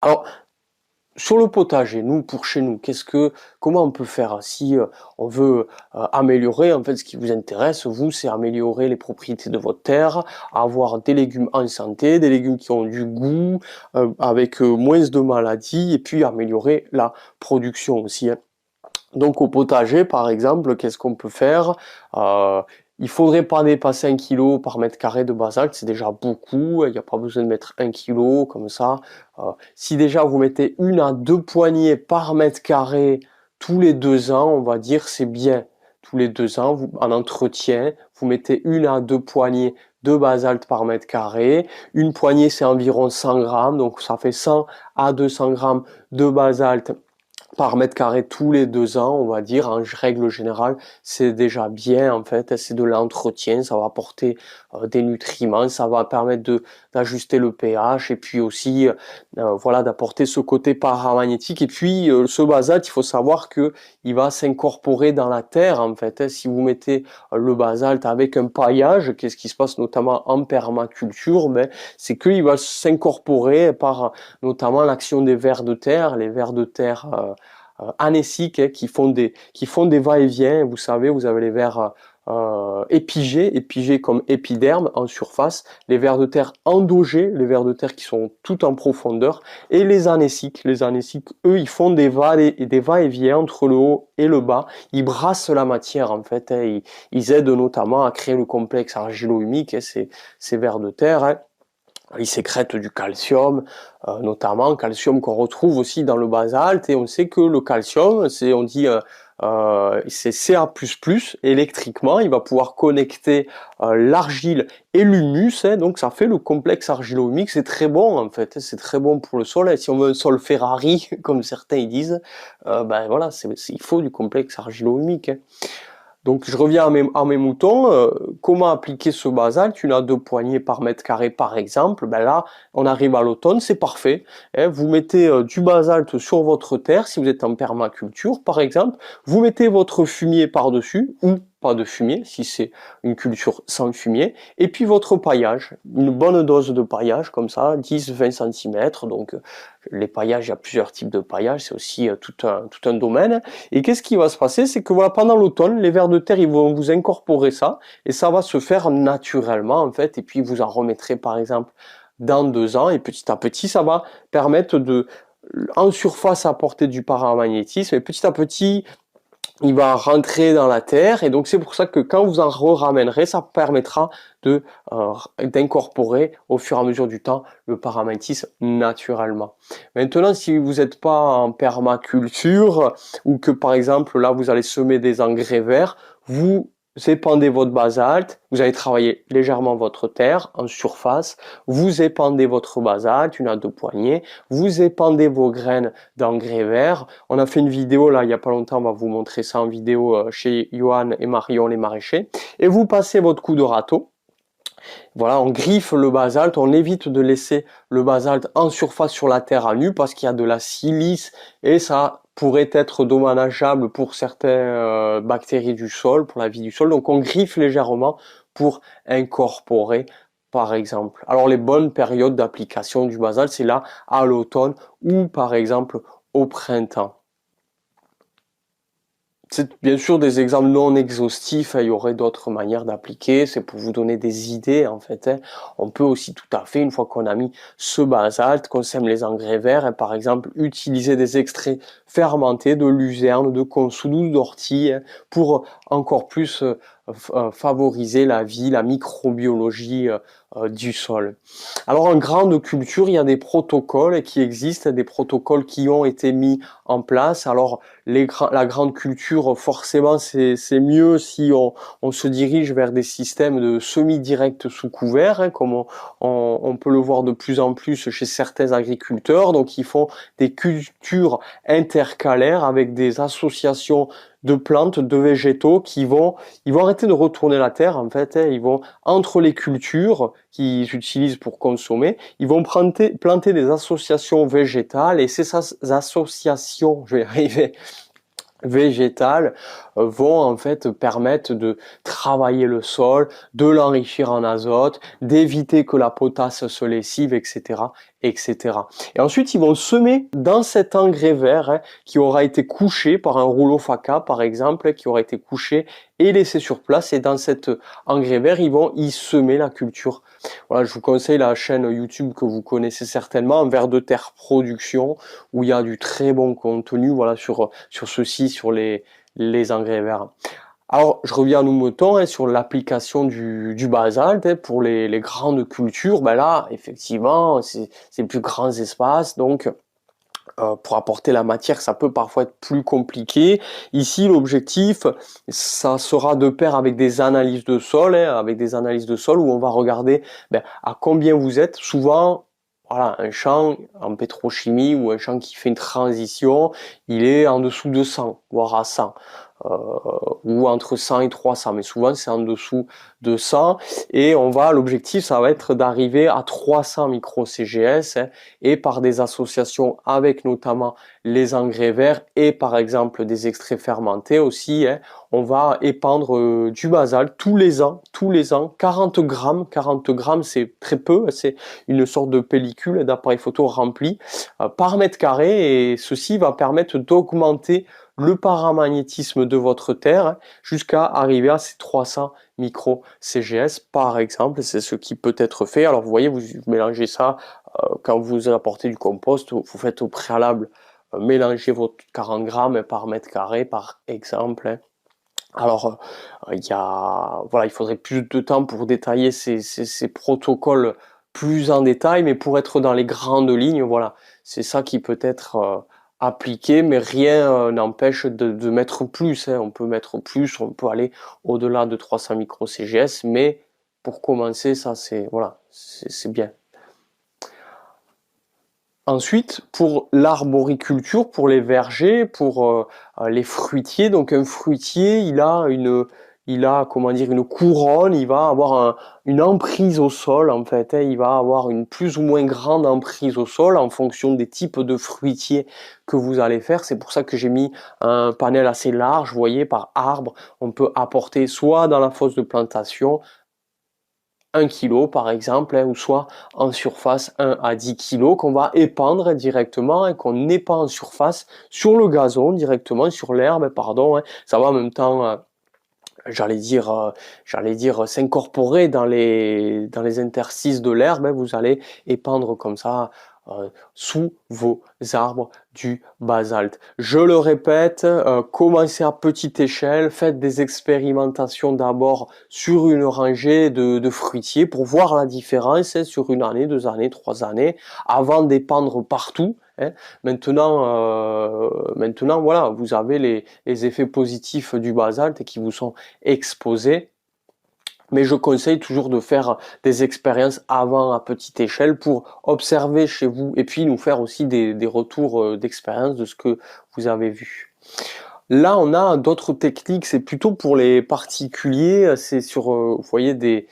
Alors, sur le potager, nous, pour chez nous, comment on peut faire si on veut améliorer, en fait, ce qui vous intéresse, vous, c'est améliorer les propriétés de votre terre, avoir des légumes en santé, des légumes qui ont du goût, avec moins de maladies, et puis améliorer la production aussi, hein. Donc au potager, par exemple, qu'est-ce qu'on peut faire? Euh, il faudrait pas dépasser 1 kilo par mètre carré de basalte, c'est déjà beaucoup. Il n'y a pas besoin de mettre 1 kilo comme ça. Si déjà vous mettez 1 à 2 poignées par mètre carré tous les 2 ans, on va dire c'est bien. Tous les 2 ans, en entretien, vous mettez 1 à 2 poignées de basalte par mètre carré. Une poignée, c'est environ 100 grammes, donc ça fait 100 à 200 grammes de basalte par mètre carré tous les 2 ans, on va dire, en règle générale, c'est déjà bien en fait, c'est de l'entretien, ça va apporter des nutriments, ça va permettre d'ajuster le pH et puis aussi voilà d'apporter ce côté paramagnétique et puis ce basalte, il faut savoir que il va s'incorporer dans la terre en fait, hein. Si vous mettez le basalte avec un paillage, qu'est-ce qui se passe notamment en permaculture, mais c'est qu'il va s'incorporer par notamment l'action des vers de terre, les vers de terre anéciques, hein, qui font des va-et-vient. Vous savez, vous avez les vers épigés comme épiderme en surface, les vers de terre endogés, les vers de terre qui sont tout en profondeur, et les anéciques. Les anéciques, eux, ils font des va-et-vient entre le haut et le bas. Ils brassent la matière en fait, hein. Ils aident notamment à créer le complexe argilo-humique, hein, ces vers de terre, hein. Ils sécrètent du calcium, notamment calcium qu'on retrouve aussi dans le basalte, et on sait que le calcium, on dit, c'est Ca++, électriquement, il va pouvoir connecter l'argile et l'humus, hein, donc ça fait le complexe argilo-humique, c'est très bon en fait, hein, c'est très bon pour le sol, et si on veut un sol Ferrari, comme certains ils disent, ben voilà, il faut du complexe argilo-humique, hein. Donc je reviens à mes moutons. Comment appliquer ce basalte? 1 à 2 poignées par mètre carré par exemple. Ben là, on arrive à l'automne, c'est parfait, hein. Vous mettez du basalte sur votre terre, si vous êtes en permaculture par exemple. Vous mettez votre fumier par-dessus, ou pas de fumier, si c'est une culture sans fumier. Et puis votre paillage, une bonne dose de paillage, comme ça, 10-20 cm. Donc les paillages, il y a plusieurs types de paillage, c'est aussi tout un domaine. Et qu'est-ce qui va se passer? C'est que voilà, pendant l'automne, les vers de terre, ils vont vous incorporer ça, et ça va se faire naturellement, en fait, et puis vous en remettrez, par exemple, dans 2 ans, et petit à petit, ça va permettre en surface, apporter du paramagnétisme, et petit à petit, il va rentrer dans la terre, et donc c'est pour ça que quand vous en ramènerez, ça permettra d'incorporer au fur et à mesure du temps le paramagnétisme naturellement. Maintenant, si vous n'êtes pas en permaculture, ou que par exemple là vous allez semer des engrais verts, vous épandez votre basalte, vous allez travailler légèrement votre terre en surface, vous épandez votre basalte, 1 à 2 poignées, vous épandez vos graines d'engrais verts. On a fait une vidéo là il y a pas longtemps, on va vous montrer ça en vidéo chez Johan et Marion les maraîchers, et vous passez votre coup de râteau. Voilà, on griffe le basalte, on évite de laisser le basalte en surface sur la terre à nu parce qu'il y a de la silice et ça pourrait être dommageable pour certaines bactéries du sol, pour la vie du sol. Donc on griffe légèrement pour incorporer, par exemple. Alors les bonnes périodes d'application du basalte, c'est là à l'automne ou par exemple au printemps. C'est bien sûr des exemples non exhaustifs, hein, il y aurait d'autres manières d'appliquer, c'est pour vous donner des idées en fait, hein. On peut aussi tout à fait, une fois qu'on a mis ce basalte, qu'on sème les engrais verts, hein, par exemple, utiliser des extraits fermentés de luzerne, de consoude, d'ortie, hein, pour encore plus favoriser la vie, la microbiologie du sol. Alors en grande culture, il y a des protocoles qui existent, des protocoles qui ont été mis en place. Alors la grande culture, forcément, c'est mieux si on se dirige vers des systèmes de semi-direct sous couvert, hein, comme on peut le voir de plus en plus chez certains agriculteurs. Donc, ils font des cultures intercalaires avec des associations de plantes, de végétaux ils vont arrêter de retourner la terre, en fait, hein. Ils vont, entre les cultures qu'ils utilisent pour consommer, ils vont planter des associations végétales, et ces associations, je vais y arriver, végétales vont en fait permettre de travailler le sol, de l'enrichir en azote, d'éviter que la potasse se lessive, etc., etc. Et ensuite, ils vont semer dans cet engrais vert qui aura été couché par un rouleau Faca, par exemple, qui aura été couché et laissé sur place. Et dans cet engrais vert, ils vont y semer la culture. Voilà, je vous conseille la chaîne YouTube que vous connaissez certainement, Vers de Terre Production, où il y a du très bon contenu, voilà, sur ceci, sur les engrais verts. Alors, je reviens à nos moutons sur l'application du basalte pour les grandes cultures. Ben là, effectivement, c'est plus grands espaces, donc pour apporter la matière, ça peut parfois être plus compliqué. Ici, l'objectif, ça sera de pair avec des analyses de sol, avec des analyses de sol où on va regarder à combien vous êtes. Souvent, voilà, un champ en pétrochimie ou un champ qui fait une transition, il est en dessous de 100, voire à 100. Ou entre 100 et 300, mais souvent c'est en dessous de 100, et l'objectif ça va être d'arriver à 300 micro-CGS, et par des associations avec notamment les engrais verts et par exemple des extraits fermentés aussi, on va épandre du basalte tous les ans, 40 grammes c'est très peu, c'est une sorte de pellicule d'appareil photo rempli par mètre carré, et ceci va permettre d'augmenter le paramagnétisme de votre terre jusqu'à arriver à ces 300 micro-CGS par exemple. C'est ce qui peut être fait. Alors vous voyez, vous mélangez ça quand vous apportez du compost, vous faites au préalable mélanger votre 40 grammes par mètre carré par exemple. Alors il faudrait plus de temps pour détailler ces protocoles plus en détail, mais pour être dans les grandes lignes, voilà, c'est ça qui peut être appliqué, mais rien n'empêche de mettre plus. On peut mettre plus, on peut aller au-delà de 300 micro-CGS, mais pour commencer, ça c'est voilà, c'est bien. Ensuite, pour l'arboriculture, pour les vergers, pour les fruitiers, donc un fruitier, il a comment dire, une couronne, il va avoir une emprise au sol en fait, il va avoir une plus ou moins grande emprise au sol en fonction des types de fruitiers que vous allez faire. C'est pour ça que j'ai mis un panel assez large, vous voyez, par arbre. On peut apporter soit dans la fosse de plantation 1 kg par exemple, ou soit en surface 1 à 10 kg qu'on va épandre directement et qu'on épand en surface sur le gazon directement, sur l'herbe, pardon. Ça va en même temps, j'allais dire s'incorporer dans les interstices de l'herbe. Vous allez épandre comme ça sous vos arbres du basalte. Je le répète, commencez à petite échelle, faites des expérimentations d'abord sur une rangée de fruitiers pour voir la différence sur 1 année, 2 années, 3 années, avant d'épandre partout. Maintenant, voilà, vous avez les effets positifs du basalte qui vous sont exposés. Mais je conseille toujours de faire des expériences avant à petite échelle pour observer chez vous et puis nous faire aussi des retours d'expérience de ce que vous avez vu. Là, on a d'autres techniques, c'est plutôt pour les particuliers, c'est sur, vous voyez, des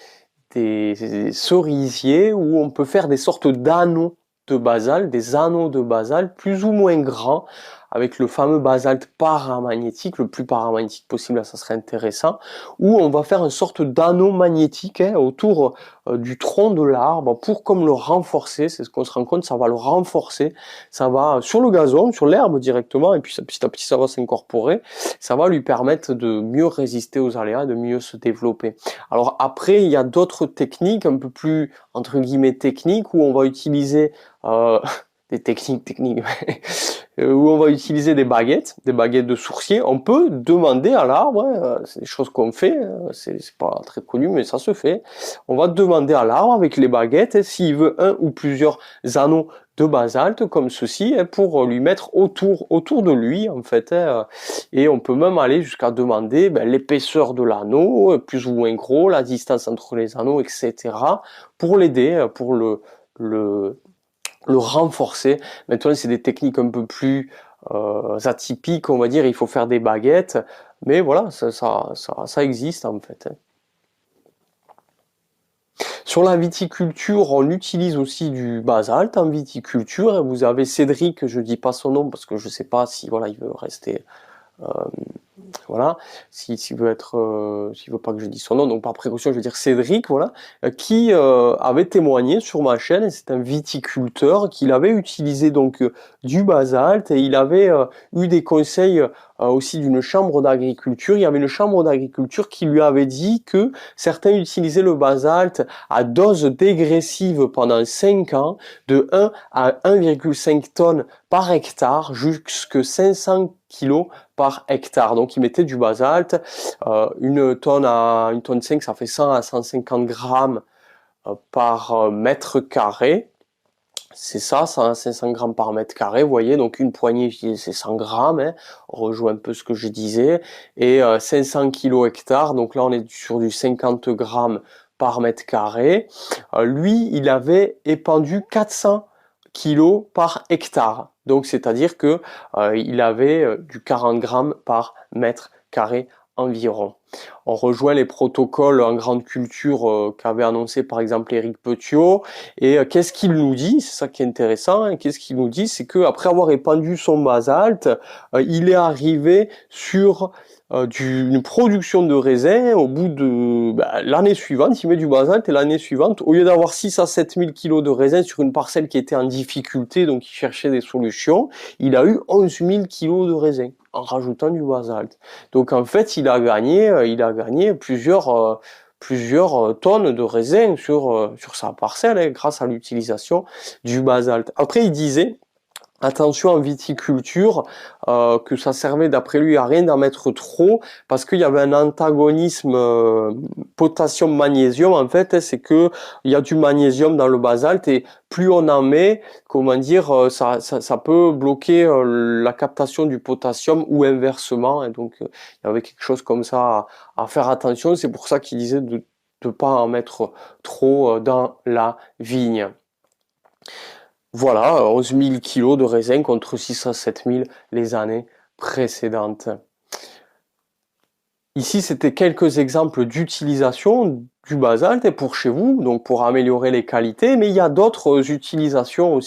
cerisiers où on peut faire des sortes d'anneaux de basalte, des anneaux de basalte plus ou moins grands, avec le fameux basalte paramagnétique, le plus paramagnétique possible, là, ça serait intéressant, où on va faire une sorte d'anneau magnétique autour du tronc de l'arbre pour comme le renforcer. C'est ce qu'on se rend compte, ça va le renforcer, ça va sur le gazon, sur l'herbe directement, et puis petit à petit ça va s'incorporer, ça va lui permettre de mieux résister aux aléas, de mieux se développer. Alors après, il y a d'autres techniques un peu plus entre guillemets techniques où on va utiliser des techniques où on va utiliser des baguettes de sourcier. On peut demander à l'arbre, c'est des choses qu'on fait, c'est pas très connu mais ça se fait. On va demander à l'arbre avec les baguettes s'il veut un ou plusieurs anneaux de basalte comme ceci pour lui mettre autour de lui en fait. Et on peut même aller jusqu'à demander l'épaisseur de l'anneau, plus ou moins gros, la distance entre les anneaux, etc. pour l'aider, pour le renforcer. Maintenant, c'est des techniques un peu plus atypiques, on va dire. Il faut faire des baguettes, mais voilà, ça existe en fait. Sur la viticulture, on utilise aussi du basalte en viticulture. Vous avez Cédric, je dis pas son nom parce que je sais pas si voilà, il veut rester voilà, s'il veut être, s'il veut pas que je dise son nom, donc par précaution, je vais dire Cédric, voilà, qui avait témoigné sur ma chaîne, et c'est un viticulteur, qu'il avait utilisé donc du basalte, et il avait eu des conseils aussi d'une chambre d'agriculture. Il y avait une chambre d'agriculture qui lui avait dit que certains utilisaient le basalte à dose dégressive pendant 5 ans, de 1 à 1,5 tonnes par hectare, jusqu'à 500 kilos par hectare. Donc, ils mettaient du basalte, une tonne 5, ça fait 100 à 150 grammes par mètre carré. C'est ça, 100 à 500 grammes par mètre carré, vous voyez, donc une poignée, c'est 100 grammes, hein, on rejoint un peu ce que je disais, et 500 kilos hectares, donc là on est sur du 50 grammes par mètre carré. Lui, il avait épandu 400 kilos par hectare, donc c'est-à-dire que il avait du 40 grammes par mètre carré environ. On rejoint les protocoles en grande culture qu'avait annoncé par exemple Éric Petiot. Et qu'est-ce qu'il nous dit? C'est ça qui est intéressant. Hein. Qu'est-ce qu'il nous dit? C'est qu'après avoir épandu son basalte, il est arrivé sur une production de raisin. Au bout de l'année suivante, il met du basalte, et l'année suivante, au lieu d'avoir 6 à 7 000 kilos de raisin sur une parcelle qui était en difficulté, donc il cherchait des solutions, il a eu 11 000 kilos de raisin en rajoutant du basalte. Donc en fait, il a gagné plusieurs tonnes de raisin sur sa parcelle, hein, grâce à l'utilisation du basalte. Après, il disait, attention en viticulture, que ça servait d'après lui à rien d'en mettre trop, parce qu'il y avait un antagonisme potassium-magnésium. En fait, c'est que il y a du magnésium dans le basalte, et plus on en met, comment dire, ça peut bloquer la captation du potassium, ou inversement. Et donc il y avait quelque chose comme ça à faire attention. C'est pour ça qu'il disait de ne pas en mettre trop dans la vigne. Voilà, 11 000 kilos de raisin contre 6 à 7 000 les années précédentes. Ici, c'était quelques exemples d'utilisation du basalte pour chez vous, donc pour améliorer les qualités, mais il y a d'autres utilisations aussi.